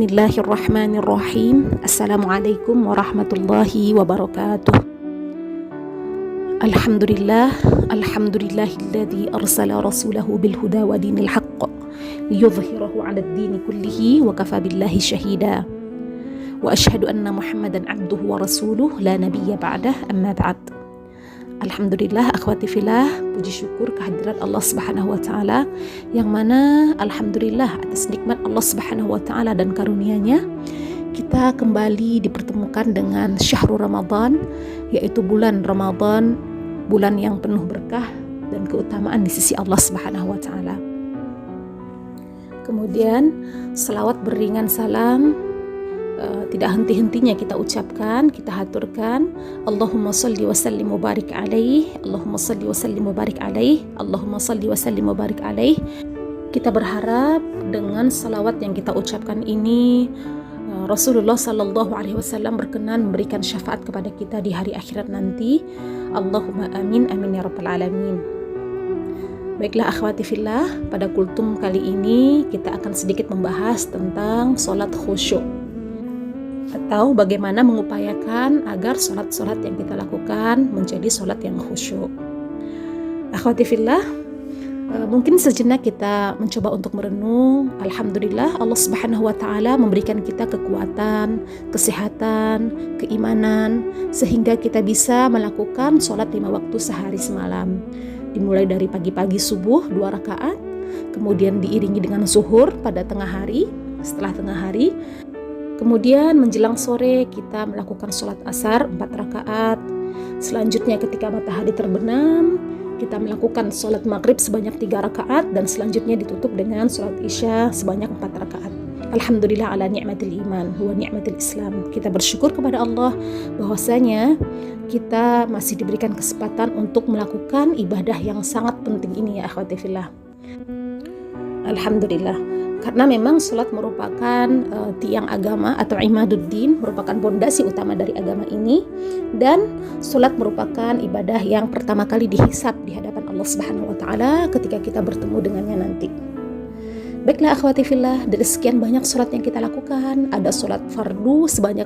Bismillahirrahmanirrahim. Assalamualaikum warahmatullahi wabarakatuh. Alhamdulillahilladzi arsala rasulahu bil huda wa dinil haqq liyudhhirahu 'alad dini kullihi wa kafa billahi syahida. Wa asyhadu anna Muhammadan 'abduhu wa rasuluh la nabiyya ba'dah, amma ba'd. Alhamdulillah, akhwati fillah, puji syukur kehadirat Allah Subhanahu wa taala, yang mana alhamdulillah atas nikmat Allah Subhanahu wa taala dan karunia-Nya kita kembali dipertemukan dengan syahrul Ramadan, yaitu bulan Ramadan, bulan yang penuh berkah dan keutamaan di sisi Allah Subhanahu wa taala. Kemudian selawat beringan salam tidak henti-hentinya kita ucapkan, kita haturkan. Allahumma salli wa sallim wa barik alaih, Allahumma salli wa sallim wa barik alaih, Allahumma salli wa sallim wa barik alaih. Kita berharap dengan salawat yang kita ucapkan ini Rasulullah Sallallahu Alaihi Wasallam berkenan memberikan syafaat kepada kita di hari akhirat nanti. Allahumma amin, amin ya rabbal alamin. Baiklah akhwati fillah, pada kultum kali ini kita akan sedikit membahas tentang sholat khusyuk, atau bagaimana mengupayakan agar sholat-sholat yang kita lakukan menjadi sholat yang khusyuk. Akhwati fillah, mungkin sejenak kita mencoba untuk merenung. Alhamdulillah, Allah Subhanahu wa taala memberikan kita kekuatan, kesehatan, keimanan, sehingga kita bisa melakukan sholat 5 waktu sehari semalam. Dimulai dari pagi-pagi subuh 2 rakaat, kemudian diiringi dengan zuhur pada tengah hari, setelah tengah hari. Kemudian menjelang sore kita melakukan sholat asar 4 rakaat. Selanjutnya ketika matahari terbenam, kita melakukan sholat maghrib sebanyak 3 rakaat, dan selanjutnya ditutup dengan sholat isya sebanyak 4 rakaat. Alhamdulillah ala ni'matil iman wa ni'matil Islam. Kita bersyukur kepada Allah bahwasanya kita masih diberikan kesempatan untuk melakukan ibadah yang sangat penting ini ya akhwati fillah. Alhamdulillah. Karena memang sholat merupakan tiang agama atau imaduddin, merupakan pondasi utama dari agama ini, dan sholat merupakan ibadah yang pertama kali dihisab di hadapan Allah Subhanahu wa taala ketika kita bertemu dengannya nanti. Baiklah akhwati fillah, dari sekian banyak sholat yang kita lakukan, ada sholat fardu sebanyak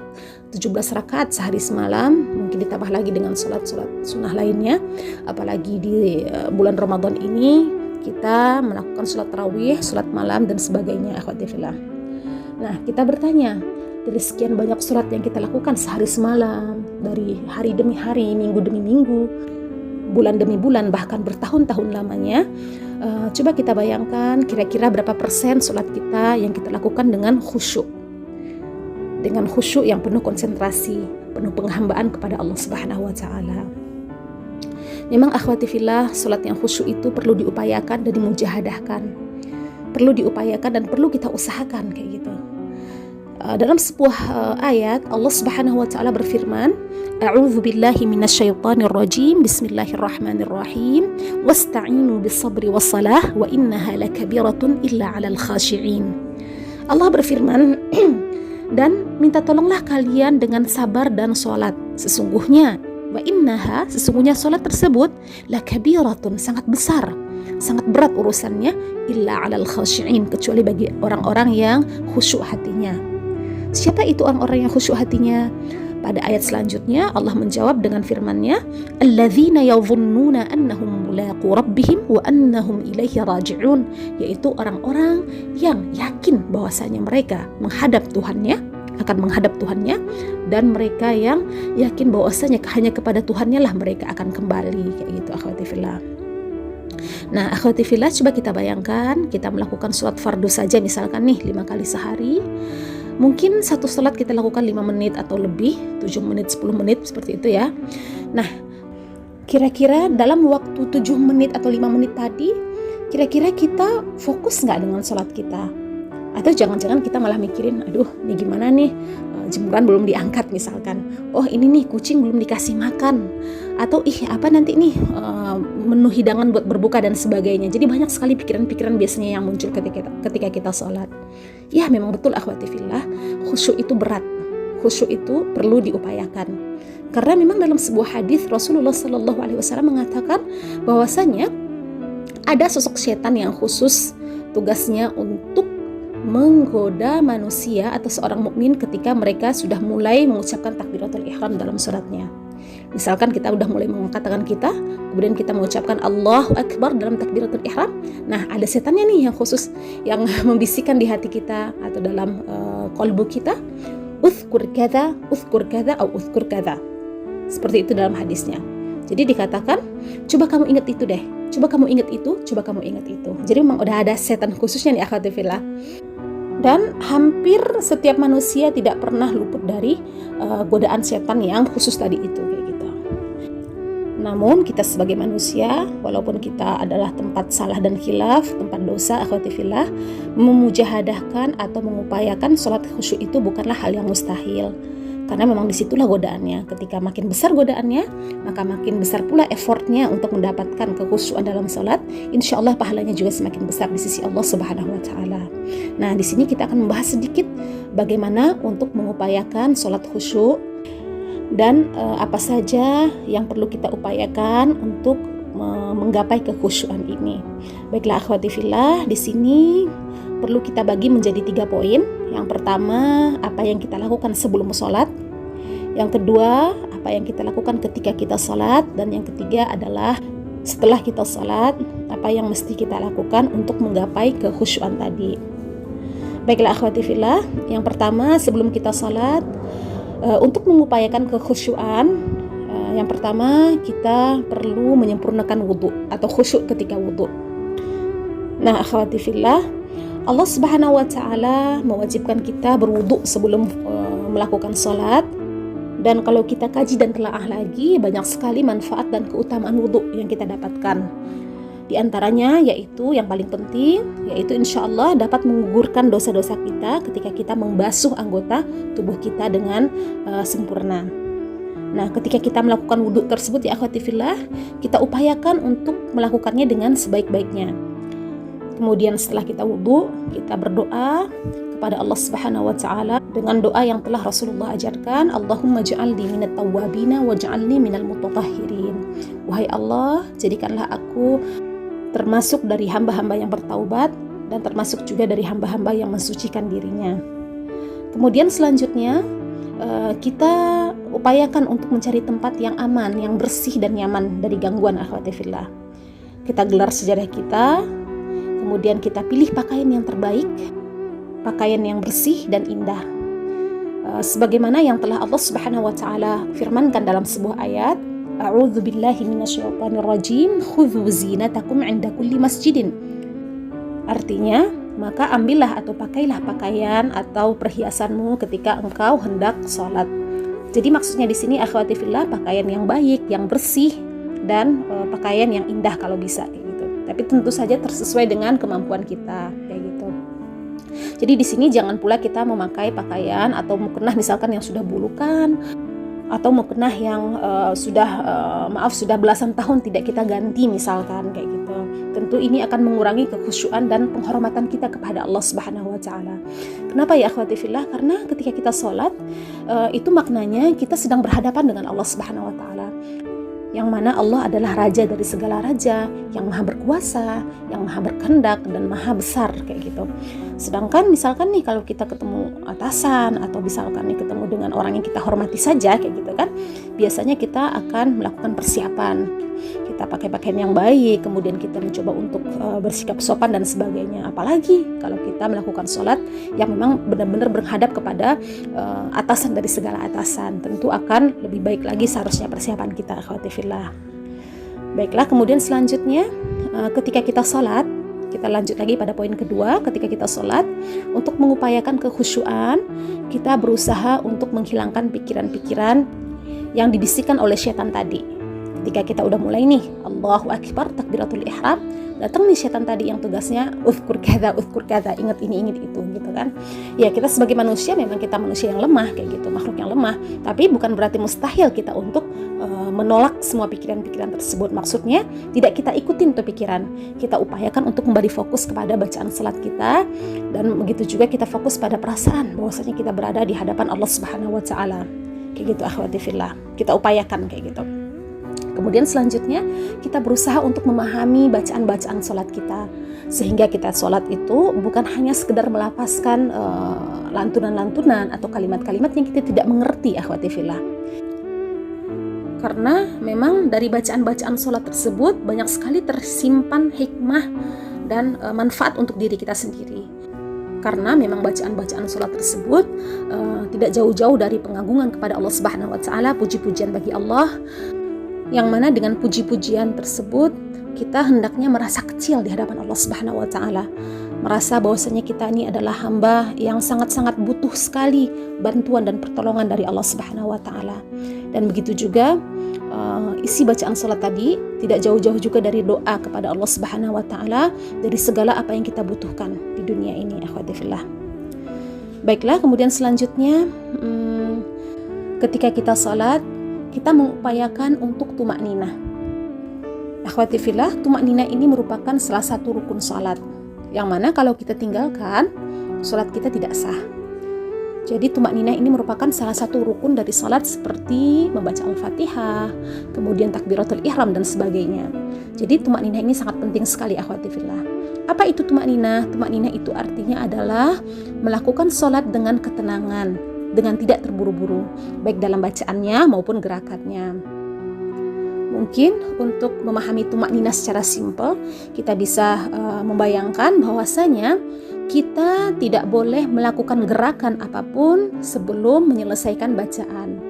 17 rakaat sehari semalam, mungkin ditambah lagi dengan sholat-sholat sunnah lainnya, apalagi di bulan Ramadan ini kita melakukan sholat tarawih, sholat malam, dan sebagainya akhwati fillah. Nah, kita bertanya, dari sekian banyak sholat yang kita lakukan sehari semalam, dari hari demi hari, minggu demi minggu, bulan demi bulan, bahkan bertahun-tahun lamanya, coba kita bayangkan kira-kira berapa persen sholat kita yang kita lakukan dengan khusyuk, dengan khusyuk yang penuh konsentrasi, penuh penghambaan kepada Allah Subhanahu wa taala. Memang akhwati fillah, sholat yang khusyuk itu perlu diupayakan dan dimujahadahkan, perlu diupayakan dan perlu kita usahakan kayak gitu. Dalam sebuah ayat Allah Subhanahu wa taala berfirman, A'udzu billahi minasyaitonir rajim, Bismillahirrahmanirrahim, wasta'inu bis-sabri was-salah wa innaha lakabiratun illa 'alal khashi'in. Allah berfirman, dan minta tolonglah kalian dengan sabar dan sholat. Sesungguhnya wa innaha, sesungguhnya sholat tersebut lakabiratun, sangat besar, sangat berat urusannya, illa 'alal khashi'in, kecuali bagi orang-orang yang khusyuk hatinya. Siapa itu orang-orang yang khusyuk hatinya? Pada ayat selanjutnya Allah menjawab dengan firman-Nya, alladzina yadhunnuna annahum mulaqu rabbihim wa annahum ilaihi raji'un, yaitu orang-orang yang yakin bahwasanya mereka menghadap Tuhannya, akan menghadap Tuhannya, dan mereka yang yakin bahwasanya hanya kepada Tuhannya lah mereka akan kembali, kayak gitu akhwati fillah. Nah akhwati fillah, coba kita bayangkan kita melakukan sholat fardu saja misalkan nih 5 kali sehari. Mungkin satu sholat kita lakukan 5 menit atau lebih, 7 menit, 10 menit, seperti itu ya. Nah, kira-kira dalam waktu 7 menit atau 5 menit tadi, kira-kira kita fokus nggak dengan sholat kita? Atau jangan-jangan kita malah mikirin, aduh ini gimana nih, jemuran belum diangkat misalkan, oh ini nih kucing belum dikasih makan, atau apa nanti nih menu hidangan buat berbuka dan sebagainya. Jadi banyak sekali pikiran-pikiran biasanya yang muncul ketika kita sholat. Ya memang betul akhwati fillah, khusyuk itu berat, khusyuk itu perlu diupayakan. Karena memang dalam sebuah hadis Rasulullah Sallallahu Alaihi Wasallam mengatakan bahwasanya ada sosok setan yang khusus tugasnya untuk menggoda manusia atau seorang mukmin ketika mereka sudah mulai mengucapkan takbiratul ihram dalam suratnya. Misalkan kita udah mulai mengangkat tangan kita, kemudian kita mengucapkan Allahu Akbar dalam takbiratul ihram. Nah, ada setannya nih yang khusus yang membisikkan di hati kita atau dalam qalbu kita, uzkur kadza, atau uzkur kadza. Seperti itu dalam hadisnya. Jadi dikatakan, coba kamu ingat itu deh. Coba kamu ingat itu, coba kamu ingat itu. Jadi memang udah ada setan khususnya nih akhwati fillah. Dan hampir setiap manusia tidak pernah luput dari godaan setan yang khusus tadi itu kayak gitu. Namun kita sebagai manusia, walaupun kita adalah tempat salah dan khilaf, tempat dosa akhwati fillah, memujahadahkan atau mengupayakan sholat khusyuk itu bukanlah hal yang mustahil. Karena memang disitulah godaannya. Ketika makin besar godaannya, maka makin besar pula effortnya untuk mendapatkan kekhusyuan dalam sholat. Insya Allah pahalanya juga semakin besar di sisi Allah Subhanahu Wa Taala. Nah, di sini kita akan membahas sedikit bagaimana untuk mengupayakan sholat khusyuk dan apa saja yang perlu kita upayakan untuk menggapai kekhusyuan ini. Baiklah akhwati fillah, di sini perlu kita bagi menjadi 3 poin. Yang pertama, apa yang kita lakukan sebelum sholat. Yang kedua, apa yang kita lakukan ketika kita sholat. Dan yang ketiga adalah setelah kita sholat, apa yang mesti kita lakukan untuk menggapai kekhusyuan tadi. Baiklah akhwati fillah, yang pertama sebelum kita sholat, untuk mengupayakan kekhusyuan, yang pertama kita perlu menyempurnakan wudhu atau khusyuk ketika wudhu. Nah akhwati fillah, Allah Subhanahu Wa Taala mewajibkan kita berwudhu sebelum melakukan sholat. Dan kalau kita kaji dan telaah lagi, banyak sekali manfaat dan keutamaan wudhu yang kita dapatkan. Di antaranya yaitu yang paling penting, yaitu insya Allah dapat menggugurkan dosa-dosa kita ketika kita membasuh anggota tubuh kita dengan sempurna. Nah, ketika kita melakukan wudhu tersebut ya akhwati fillah, kita upayakan untuk melakukannya dengan sebaik-baiknya. Kemudian setelah kita wudhu, kita berdoa kepada Allah Subhanahu Wa Taala dengan doa yang telah Rasulullah ajarkan, Allahumma ja'alni minat tawwabina wa ja'alni minal mutatahhirin. Wahai Allah, jadikanlah aku termasuk dari hamba-hamba yang bertaubat dan termasuk juga dari hamba-hamba yang mensucikan dirinya. Kemudian selanjutnya kita upayakan untuk mencari tempat yang aman, yang bersih dan nyaman dari gangguan akhwati fillah. Kita gelar sejadah kita, kemudian kita pilih pakaian yang terbaik, pakaian yang bersih dan indah. Sebagaimana yang telah Allah Subhanahu Wa Taala firmankan dalam sebuah ayat, A'udzu billahi minasyaitonir rajim, khudzu zinatakum 'inda kulli masjidin. Artinya, maka ambillah atau pakailah pakaian atau perhiasanmu ketika engkau hendak sholat. Jadi maksudnya di sini akhwati fillah, pakaian yang baik, yang bersih dan pakaian yang indah kalau bisa kayak gitu. Tapi tentu saja tersesuai dengan kemampuan kita kayak gitu. Jadi di sini jangan pula kita memakai pakaian atau mukena misalkan yang sudah bulukan, atau mukena yang sudah belasan tahun tidak kita ganti misalkan kayak gitu. Tentu ini akan mengurangi kekhusyuan dan penghormatan kita kepada Allah Subhanahu Wa Taala. Kenapa ya akhwati fillah? Karena ketika kita sholat, itu maknanya kita sedang berhadapan dengan Allah Subhanahu Wa Taala, yang mana Allah adalah raja dari segala raja, yang maha berkuasa, yang maha berkehendak dan maha besar kayak gitu. Sedangkan misalkan nih kalau kita ketemu atasan atau misalkan nih ketemu dengan orang yang kita hormati saja kayak gitu kan, biasanya kita akan melakukan persiapan. Kita pakai pakaian yang baik, kemudian kita mencoba untuk bersikap sopan dan sebagainya. Apalagi kalau kita melakukan sholat yang memang benar-benar berhadap kepada atasan dari segala atasan, tentu akan lebih baik lagi seharusnya persiapan kita akhwati fillah. Baiklah, kemudian selanjutnya ketika kita sholat, kita lanjut lagi pada poin kedua. Ketika kita sholat, untuk mengupayakan kekhusyuan, kita berusaha untuk menghilangkan pikiran-pikiran yang dibisikkan oleh syaitan tadi. Ketika kita udah mulai nih, Allahu Akbar, takbiratul ihram, datang nih syaitan tadi yang tugasnya uzkur kadza, ingat ini, ingat itu gitu kan. Ya kita sebagai manusia memang kita manusia yang lemah kayak gitu, makhluk yang lemah. Tapi bukan berarti mustahil kita untuk menolak semua pikiran-pikiran tersebut. Maksudnya tidak kita ikutin tuh pikiran. Kita upayakan untuk kembali fokus kepada bacaan salat kita, dan begitu juga kita fokus pada perasaan bahwasanya kita berada di hadapan Allah Subhanahu Wa Taala. Kayak gitu akhwati fillah. Kita upayakan kayak gitu. Kemudian selanjutnya kita berusaha untuk memahami bacaan-bacaan sholat kita. Sehingga kita sholat itu bukan hanya sekedar melafazkan lantunan-lantunan atau kalimat-kalimat yang kita tidak mengerti, akhwati fillah. Karena memang dari bacaan-bacaan sholat tersebut banyak sekali tersimpan hikmah dan manfaat untuk diri kita sendiri. Karena memang bacaan-bacaan sholat tersebut tidak jauh-jauh dari pengagungan kepada Allah Subhanahu wa Ta'ala, puji-pujian bagi Allah, yang mana dengan puji-pujian tersebut kita hendaknya merasa kecil di hadapan Allah Subhanahu wa Ta'ala, merasa bahwasanya kita ini adalah hamba yang sangat-sangat butuh sekali bantuan dan pertolongan dari Allah Subhanahu wa Ta'ala. Dan begitu juga isi bacaan salat tadi tidak jauh-jauh juga dari doa kepada Allah Subhanahu wa Ta'ala dari segala apa yang kita butuhkan di dunia ini, akhwati fillah. Baiklah, kemudian selanjutnya ketika kita salat kita mengupayakan untuk tumakninah. Akhwati fillah, tumakninah ini merupakan salah satu rukun salat, yang mana kalau kita tinggalkan, salat kita tidak sah. Jadi tumakninah ini merupakan salah satu rukun dari salat seperti membaca Al-Fatihah, kemudian takbiratul ihram dan sebagainya. Jadi tumakninah ini sangat penting sekali, akhwati fillah. Apa itu tumakninah? Tumakninah itu artinya adalah melakukan salat dengan ketenangan, dengan tidak terburu-buru, baik dalam bacaannya maupun gerakannya. Mungkin untuk memahami tumakninah secara simpel, kita bisa membayangkan bahwasanya kita tidak boleh melakukan gerakan apapun sebelum menyelesaikan bacaan,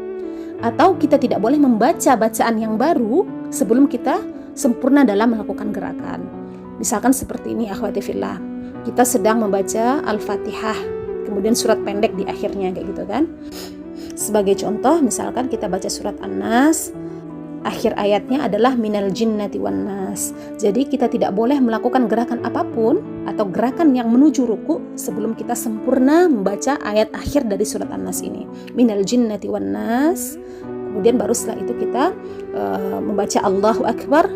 atau kita tidak boleh membaca bacaan yang baru sebelum kita sempurna dalam melakukan gerakan. Misalkan seperti ini, akhwati fillah, kita sedang membaca Al-Fatihah, kemudian surat pendek di akhirnya, kayak gitu kan. Sebagai contoh, misalkan kita baca surat An-Nas, akhir ayatnya adalah minal jinnati wan nas. Jadi kita tidak boleh melakukan gerakan apapun atau gerakan yang menuju ruku sebelum kita sempurna membaca ayat akhir dari surat An-Nas ini, minal jinnati wan nas. Kemudian baru setelah itu kita membaca Allahu Akbar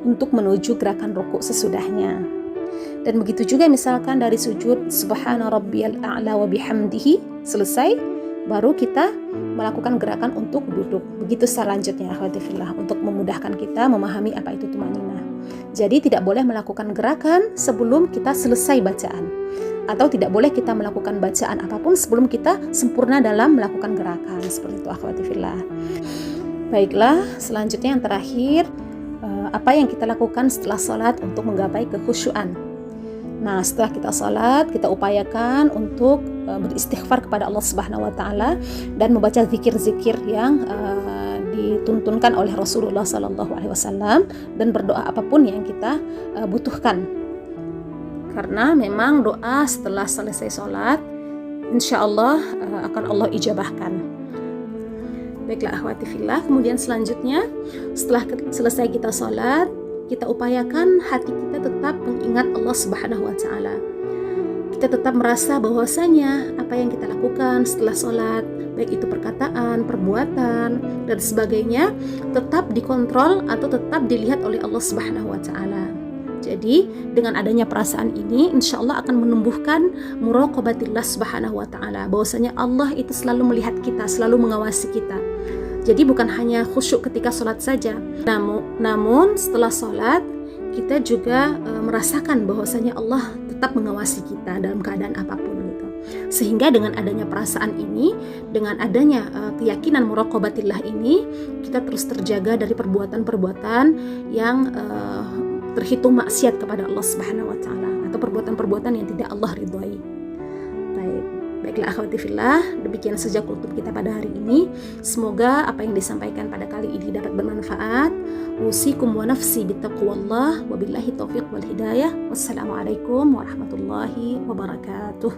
untuk menuju gerakan ruku sesudahnya. Dan begitu juga misalkan dari sujud subhana rabbiyal a'la wa bihamdihi selesai, baru kita melakukan gerakan untuk duduk. Begitu selanjutnya, akhwati fillah, untuk memudahkan kita memahami apa itu tumakninah. Jadi tidak boleh melakukan gerakan sebelum kita selesai bacaan, atau tidak boleh kita melakukan bacaan apapun sebelum kita sempurna dalam melakukan gerakan. Seperti itu, akhwati fillah. Baiklah, selanjutnya yang terakhir, apa yang kita lakukan setelah sholat untuk menggapai kekhusyuan. Nah, setelah kita salat, kita upayakan untuk beristighfar kepada Allah Subhanahu wa Ta'ala dan membaca zikir-zikir yang dituntunkan oleh Rasulullah Sallallahu Alaihi Wasallam, dan berdoa apapun yang kita butuhkan. Karena memang doa setelah selesai salat, insya Allah akan Allah ijabahkan. Baiklah, akhwati fillah, kemudian selanjutnya setelah selesai kita salat, kita upayakan hati kita tetap mengingat Allah Subhanahu wa Ta'ala. Kita tetap merasa bahwasanya apa yang kita lakukan setelah sholat, baik itu perkataan, perbuatan, dan sebagainya, tetap dikontrol atau tetap dilihat oleh Allah Subhanahu wa Ta'ala. Jadi dengan adanya perasaan ini, insya Allah akan menumbuhkan muraqabatillah Subhanahu wa Ta'ala, bahwasanya Allah itu selalu melihat kita, selalu mengawasi kita. Jadi bukan hanya khusyuk ketika sholat saja, namun setelah sholat kita juga merasakan bahwasanya Allah tetap mengawasi kita dalam keadaan apapun gitu. Sehingga dengan adanya perasaan ini, dengan adanya keyakinan muraqabatillah ini, kita terus terjaga dari perbuatan-perbuatan yang terhitung maksiat kepada Allah Subhanahu wa Ta'ala, atau perbuatan-perbuatan yang tidak Allah ridhai. Baiklah, akhwati fillah, demikian saja kultum kita pada hari ini. Semoga apa yang disampaikan pada kali ini dapat bermanfaat. Usikum wa nafsi bittaqwallah, wabillahi taufiq wal hidayah. Wassalamualaikum warahmatullahi wabarakatuh.